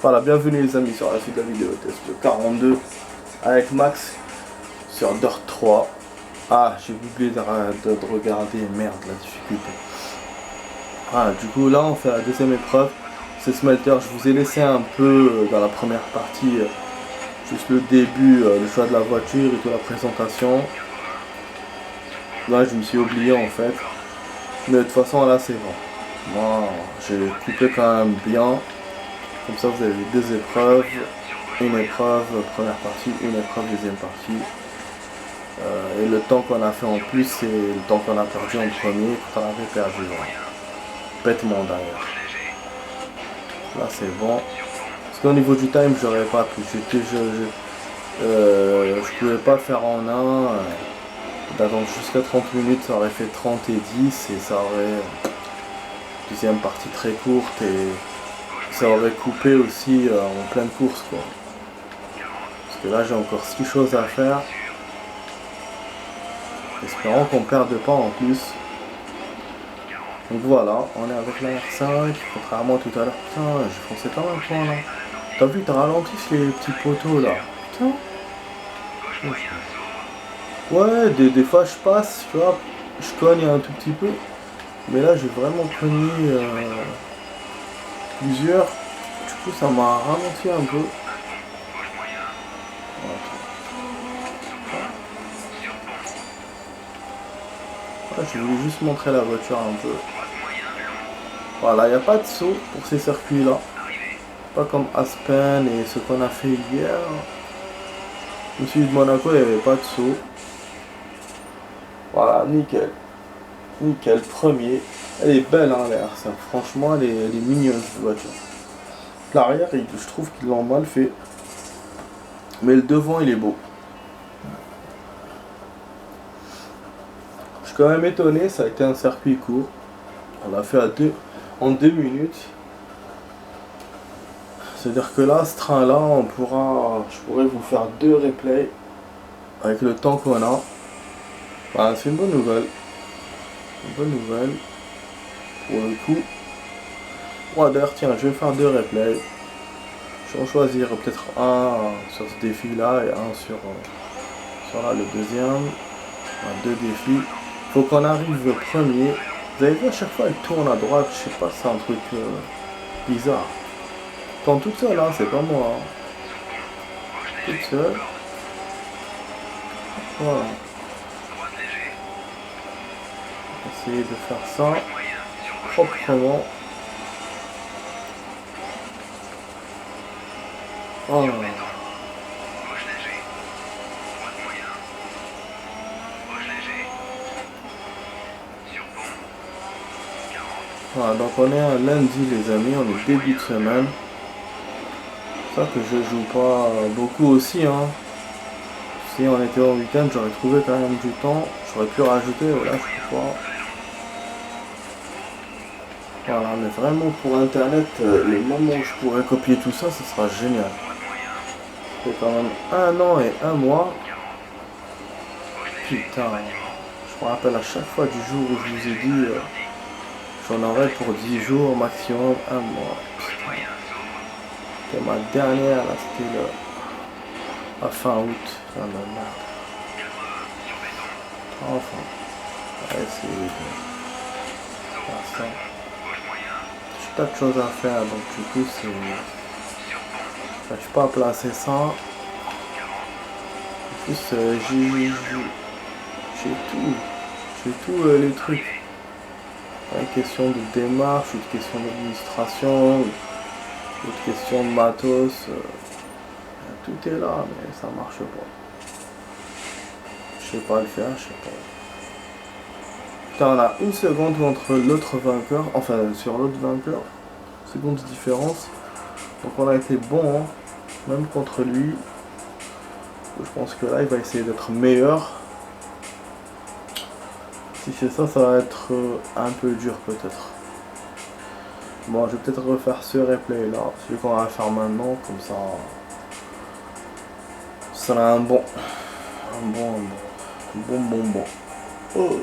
Voilà, bienvenue les amis sur la suite de la vidéo test 42 avec Max sur Dirt 3. Ah, j'ai oublié de regarder, merde, la difficulté. Ah, du coup là on fait la deuxième épreuve, c'est Smelter. Je vous ai laissé un peu dans la première partie, juste le début, le choix de la voiture et toute la présentation. Là je me suis oublié en fait, mais de toute façon là c'est bon. Moi j'ai coupé quand même bien. Comme ça vous avez deux épreuves, une épreuve première partie, une épreuve deuxième partie. Et le temps qu'on a fait en plus, c'est le temps qu'on a perdu en premier, quand on avait perdu. Voilà. Bêtement d'ailleurs. Là c'est bon. Parce qu'au niveau du time, j'aurais pas pu. Je pouvais pas faire en un. D'attendre jusqu'à 30 minutes, ça aurait fait 30 et 10 et ça aurait deuxième partie très courte et ça aurait coupé aussi en pleine course quoi. Parce que là j'ai encore 6 choses à faire. Espérons qu'on perde pas en plus. Donc voilà, on est avec la R5, contrairement à tout à l'heure. Putain, j'ai foncé pas mal de temps là. T'as vu, t'as ralenti les petits poteaux là. Putain. Ouais, des fois je passe, tu vois, je cogne un tout petit peu. Mais là j'ai vraiment cogné plusieurs. Du coup ça m'a ralenti un peu. Ouais, je voulais juste montrer la voiture un peu. Voilà, il n'y a pas de saut pour ces circuits là. Pas comme Aspen et ce qu'on a fait hier. Au sud de Monaco, il n'y avait pas de saut. Voilà, nickel. Nickel, premier. Elle est belle hein, l'air, ça. Franchement, elle est mignonne cette voiture. L'arrière, je trouve qu'ils l'ont mal fait. Mais le devant, il est beau. Je suis quand même étonné, ça a été un circuit court. On l'a fait en 2 minutes. C'est-à-dire que là, ce train-là, je pourrais vous faire 2 replays avec le temps qu'on a. Bah, c'est une bonne nouvelle. Une bonne nouvelle. Pour le coup. Ouais, d'ailleurs, tiens, je vais faire 2 replays. Je vais en choisir peut-être un sur ce défi-là et un sur là, le deuxième. Ouais, 2 défis. Faut qu'on arrive le premier. Vous avez vu, à chaque fois, elle tourne à droite. Je sais pas, c'est un truc bizarre. Tourne toute seule, hein, c'est pas moi. Hein. Toute seule. Voilà. Essayer de faire ça proprement. Oh. Voilà, donc on est un lundi les amis, on est début de semaine. C'est ça que je joue pas beaucoup aussi hein. Si on était au week-end, j'aurais trouvé quand même du temps. J'aurais pu rajouter, mais là je peux pas. Voilà, mais vraiment pour internet, les moments où je pourrais copier tout ça, ce sera génial. C'est quand même 1 an et 1 mois. Putain, je me rappelle à chaque fois du jour où je vous ai dit j'en aurais pour 10 jours, maximum 1 mois. C'était ma dernière, là c'était à fin août. Ah, enfin, on va essayer de faire ça. J'ai tas de choses à faire, donc du coup c'est... J'arrive pas à placer ça. En plus j'ai tout les trucs. Une question de démarche, une question d'administration, une question de matos. Tout est là, mais ça marche pas. Je sais pas le faire, je sais pas. Putain, on a 1 seconde entre l'autre vainqueur, enfin sur l'autre vainqueur. Seconde de différence. Donc on a été bon, hein, même contre lui. Je pense que là il va essayer d'être meilleur. Si c'est ça, ça va être un peu dur peut-être. Bon, je vais peut-être refaire ce replay là, celui qu'on va faire maintenant, comme ça. Ça sera un bon. Oh.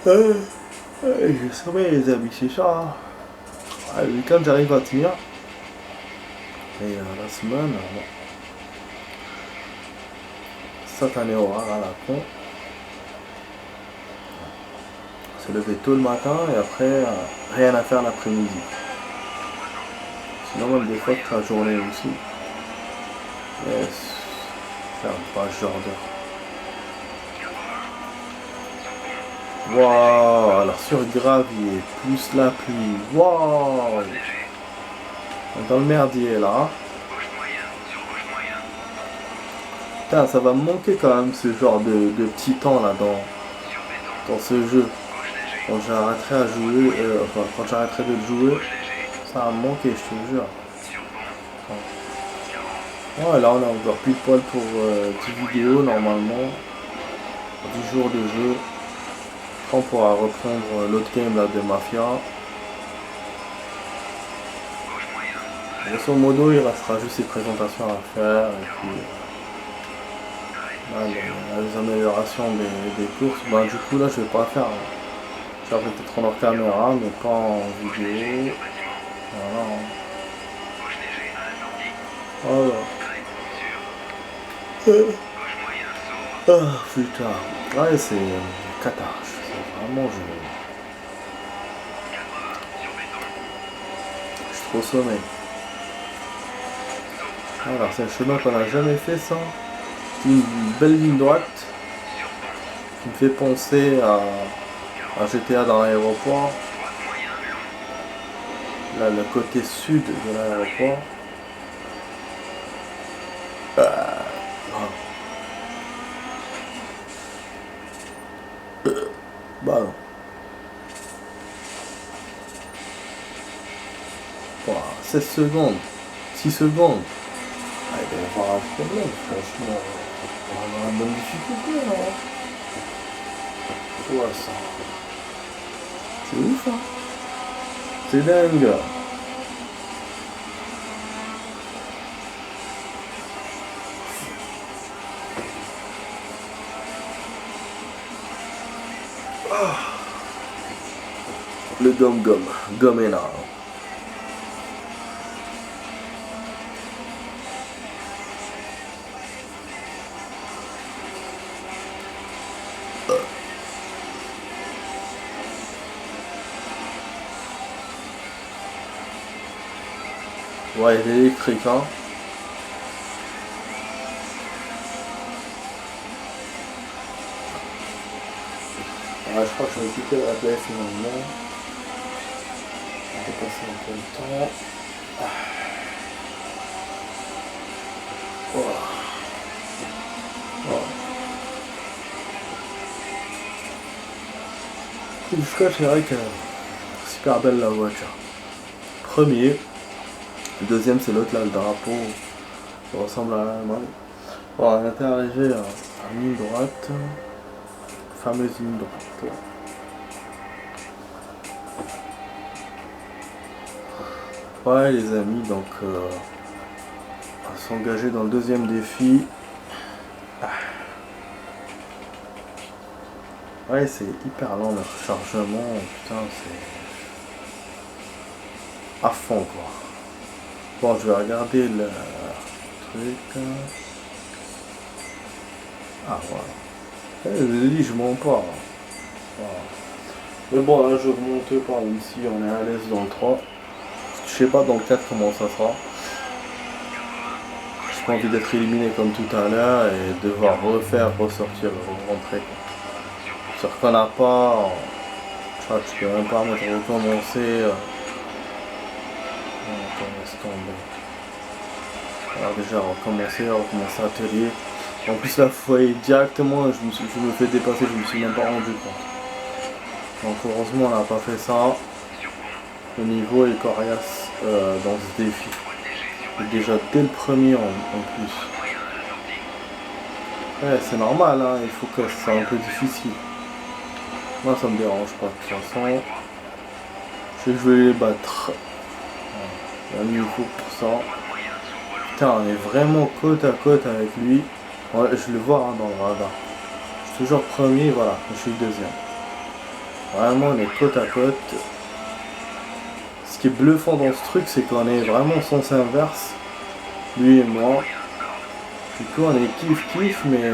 Je savais les amis, c'est ça. Le week-end j'arrive à tenir. Et la semaine, cette année horaire à la con. Se lever tôt le matin et après, rien à faire l'après-midi. Sinon, même des fois, que la journée aussi. Yes. Faire pas ce genre d'heure. Waouh, alors sur gravier, plus la pluie. Waouh. On est dans le merdier là. Putain, ça va me manquer quand même ce genre de petit temps là dans ce jeu. Quand j'arrêterai à jouer, quand j'arrêterai de le jouer, ça va me manquer, je te jure. Ouais, là on a encore plus de poil pour 10 vidéos normalement. 10 jours de jeu. On pourra reprendre l'autre game là de Mafia. Grosso modo, il restera juste ces présentations à faire et puis là, les améliorations des courses. Bah, du coup là je vais pas faire. Je vais peut-être en hors caméra mais pas en vidéo. Voilà. Voilà. Ah putain. Ouais c'est catharsis. Vraiment je suis trop sommeil. Alors c'est un chemin qu'on n'a jamais fait ça. C'est une belle ligne droite qui me fait penser à GTA dans l'aéroport. Là le côté sud de l'aéroport. Bah non. Wow, 16 secondes. 6 secondes. Ah, il va y avoir un problème, franchement. On va avoir une bonne difficulté, là. Quoi, ça? C'est ouf, hein? C'est dingue. Ah. Le gomme-gomme. Gomme énorme. Ouais, il est électrique, hein. Ouais, je crois que je vais quitter la baie finalement. On va passer un peu de temps. Voilà. Voilà. Coup de scotch, c'est vrai que super belle la voiture. Premier. Le deuxième c'est l'autre là, le drapeau. Ça ressemble à l'Allemagne. Bon, on est arrivé à ligne droite. Fameuse ligne droite. Ouais les amis, donc on va s'engager dans le deuxième défi. Ouais c'est hyper lent le rechargement, putain c'est à fond quoi. Bon je vais regarder le truc. Ah voilà. Je vous ai dit je monte pas. Voilà. Mais bon là je remonte pas, même si on est à l'aise dans le 3. Je sais pas dans le 4 comment ça sera. J'ai pas envie d'être éliminé comme tout à l'heure et devoir ressortir, rentrer. C'est-à-dire qu'on n'a pas. Tu peux même pas mettre recommencer. Laisse tomber. Alors déjà recommencer atelier. En plus la foyer directement je me fais dépasser, je me suis même pas rendu compte. Donc heureusement on n'a pas fait ça. Le niveau est coriace dans ce défi. Et déjà dès le premier en plus. Ouais c'est normal hein, il faut que c'est un peu difficile. Moi ça me dérange pas de toute façon. Je sais que je vais les battre. Il y a un niveau pour ça. Putain on est vraiment côte à côte avec lui. Ouais, je le vois hein, dans le radar. Je suis toujours premier, voilà, je suis deuxième. Vraiment on est côte à côte. Ce qui est bluffant dans ce truc c'est qu'on est vraiment en sens inverse. lui et moi. Du coup, on est kiff, mais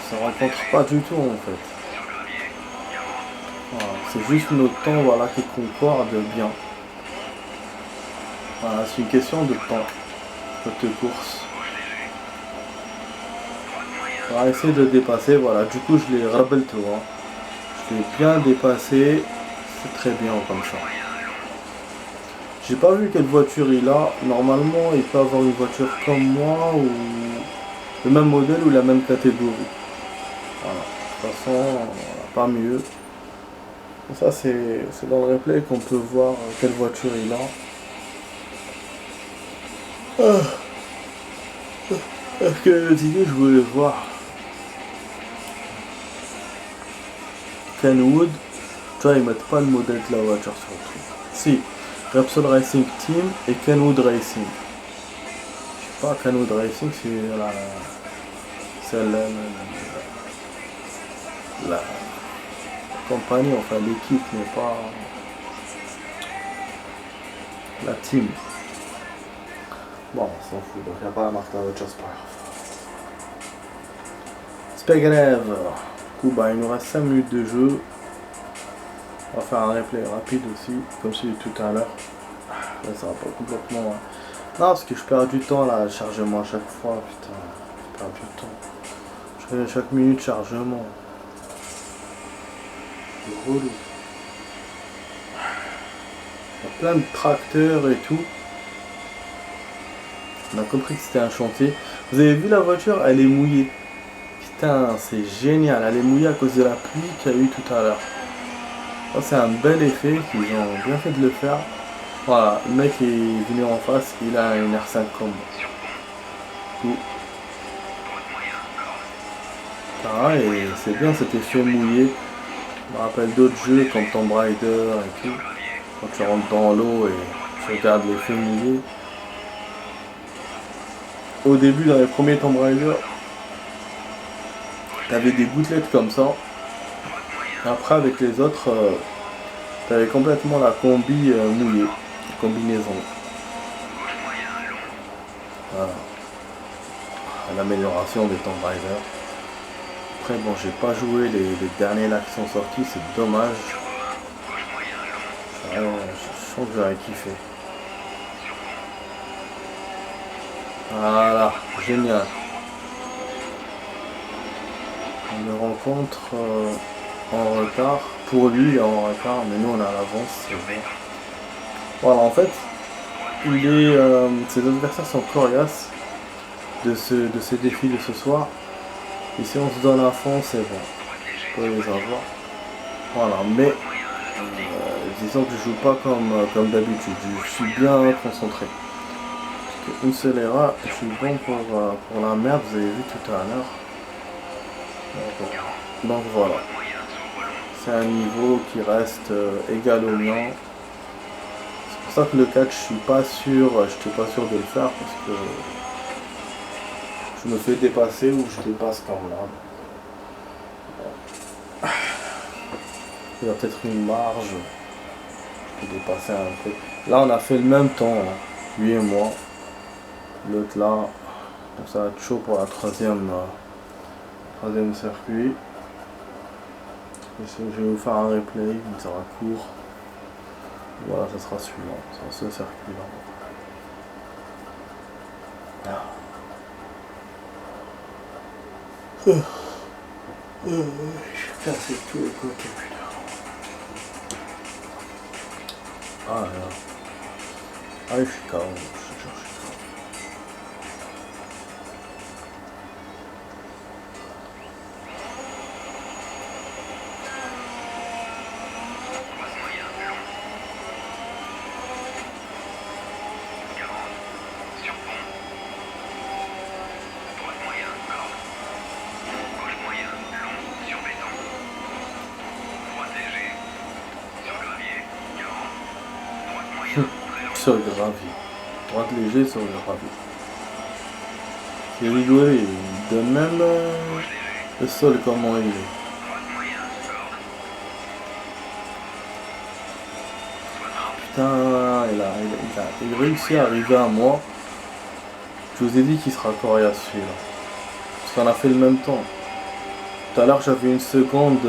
ça rencontre pas du tout en fait. Voilà, c'est juste notre temps voilà, qui concorde bien. Voilà, c'est une question de temps, notre course. On va essayer de le dépasser, voilà, du coup je l'ai rebelle tout, hein. Je l'ai bien dépassé, c'est très bien comme ça. J'ai pas vu quelle voiture il a, normalement il peut avoir une voiture comme moi ou le même modèle ou la même catégorie. Voilà, de toute façon, voilà, pas mieux. Et ça c'est dans le replay qu'on peut voir quelle voiture il a. Est-ce que je voulais voir Kenwood, tu vois, ils mettent pas le modèle de la voiture sur le truc. Si, Repsol Racing Team et Kenwood Racing. Je sais pas, Kenwood Racing, c'est la compagnie, enfin l'équipe, mais pas la team. Bon, on s'en fout, donc il n'y a pas la marque de la voiture, c'est pas grave. C'est pas grave. Du coup, bah, il nous reste 5 minutes de jeu. On va faire un replay rapide aussi, comme celui de tout à l'heure. Là, ça va pas complètement. Non, parce que je perds du temps là, chargement à chaque fois, putain. Je perds du temps. Je fais chaque minute chargement. C'est relou. Il y a plein de tracteurs et tout. On a compris que c'était un chantier. Vous avez vu la voiture, elle est mouillée. Putain, c'est génial. Elle est mouillée à cause de la pluie qu'il y a eu tout à l'heure. C'est un bel effet qu'ils ont bien fait de le faire. Voilà, le mec est venu en face, il a une R5 comme tout. Ah, et c'est bien cet effet mouillé. Je me rappelle d'autres jeux comme Tomb Raider et tout. Quand tu rentres dans l'eau et tu regardes l'effet mouillé. Au début, dans les premiers Tomb Raider, t'avais des gouttelettes comme ça. Après, avec les autres, t'avais complètement la combi mouillée. Combinaison. Voilà. L'amélioration des Tomb Raider. Après, bon, j'ai pas joué les derniers là qui sont sortis, c'est dommage. Je sens que j'aurais kiffé. Voilà, génial. On le rencontre en retard. Pour lui, il est en retard, mais nous on est à l'avance, c'est bon. Voilà, en fait, ses adversaires sont coriaces de ce défi de ce soir. Et si on se donne à fond, c'est bon. On peut les avoir. Voilà, mais disons que je joue pas comme d'habitude. Je suis bien concentré. Parce qu'une seule erreur, je suis bon pour la merde, vous avez vu tout à l'heure. Donc voilà. C'est un niveau qui reste égal au mien. C'est pour ça que le catch, je suis pas sûr, j'étais pas sûr de le faire parce que je me fais dépasser ou je dépasse comme là. Il y a peut-être une marge. Je peux dépasser un peu. Là, on a fait le même temps, hein, lui et moi. L'autre là, donc ça va être chaud pour la troisième circuit. Je vais vous faire un replay, mais ça va court. Voilà, ça sera suivant, ça sera ce circuit là. Je suis cassé tous les côtés, putain. Ah là. Ah, je suis KO, je suis KO. Sur le gravier. Droite léger sur le gravier. C'est rigolé, il donne même le sol comment il est. Putain, il réussit à arriver à moi. Je vous ai dit qu'il sera coriace celui-là. Parce qu'on a fait le même temps. Tout à l'heure j'avais une seconde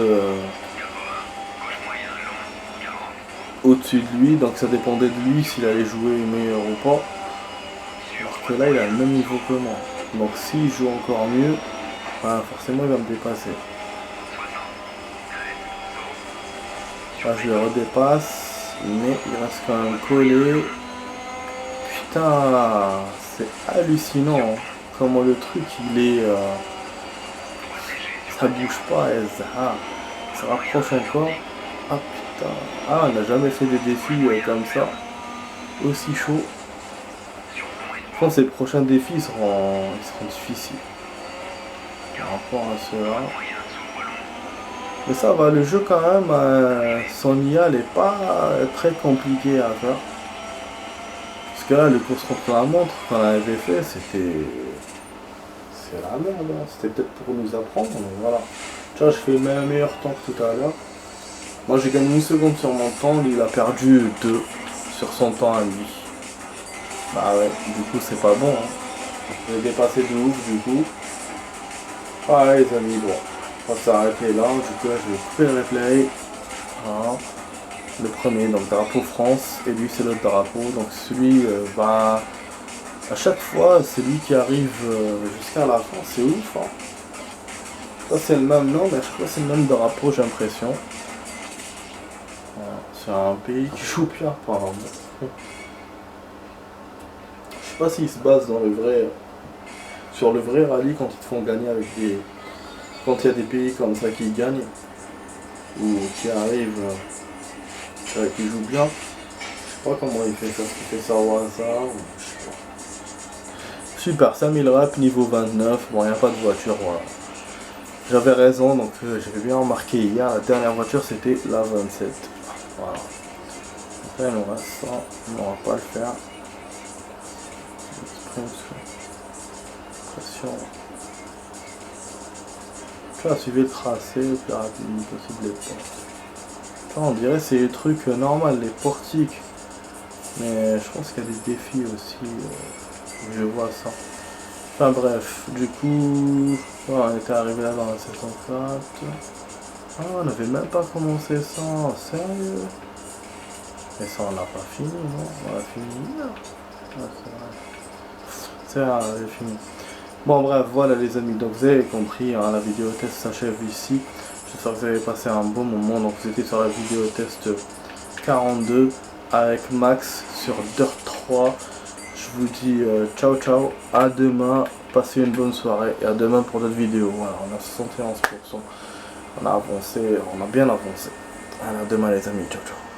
au-dessus de lui, donc ça dépendait de lui s'il allait jouer meilleur ou pas. Alors que là il a le même niveau que moi. Donc s'il joue encore mieux, ben, forcément il va me dépasser. Là je le redépasse, mais il reste quand même collé. Putain, c'est hallucinant hein, comment le truc il est... ça bouge pas, ça rapproche encore. Ah putain, on n'a jamais fait des défis comme ça, aussi chaud. Je pense que les prochains défis ils seront difficiles par rapport à ceux-là. Mais ça va, le jeu quand même, son IA n'est pas très compliqué à faire. Parce que là, le course contre la montre, quand on avait fait, c'est la merde. Hein. C'était peut-être pour nous apprendre, mais voilà. Tu vois, je fais un meilleur temps que tout à l'heure. Moi, j'ai gagné 1 seconde sur mon temps, lui, il a perdu 2 sur son temps à lui. Bah ouais, du coup, c'est pas bon. Hein. J'ai dépassé de ouf, du coup. Ah, les amis, bon. On va s'arrêter là, du coup là je vais couper le replay. Voilà. Le premier, donc drapeau France, et lui c'est l'autre drapeau, donc celui va... À chaque fois c'est lui qui arrive jusqu'à la fin, c'est ouf hein. Ça c'est le même nom, mais à chaque fois c'est le même drapeau j'ai l'impression. Voilà. C'est un pays qui joue bien apparemment. Je sais pas s'il se base dans le vrai... sur le vrai rallye quand ils te font gagner avec des... Quand il y a des pays comme ça qui gagnent, ou qui arrivent, qui jouent bien, je sais pas comment il fait ça, est-ce qu'il fait ça au hasard, ou je sais pas. Super, 5000 reps, niveau 29, bon il n'y a pas de voiture, voilà. J'avais raison, donc j'avais bien remarqué hier, la dernière voiture c'était la 27. Voilà. Après il nous reste ça, on va pas le faire. Pression. Suivez le tracé le plus rapidement possible les portes. Enfin, on dirait c'est les trucs normal, les portiques. Mais je pense qu'il y a des défis aussi. Je vois ça. Enfin bref, du coup, voilà, on était arrivé là dans la saison 4. Ah, on n'avait même pas commencé ça, sérieux. Mais ça on l'a pas fini, non? On l'a fini là. Ah, c'est vrai. C'est vrai, j'ai fini. Bon bref, voilà les amis, donc vous avez compris, hein, la vidéo test s'achève ici. J'espère que vous avez passé un bon moment. Donc vous étiez sur la vidéo test 42 avec Max sur Dirt 3. Je vous dis ciao ciao, à demain, passez une bonne soirée et à demain pour d'autres vidéos. Voilà, on a 71%, on a avancé, on a bien avancé. À demain les amis, ciao ciao.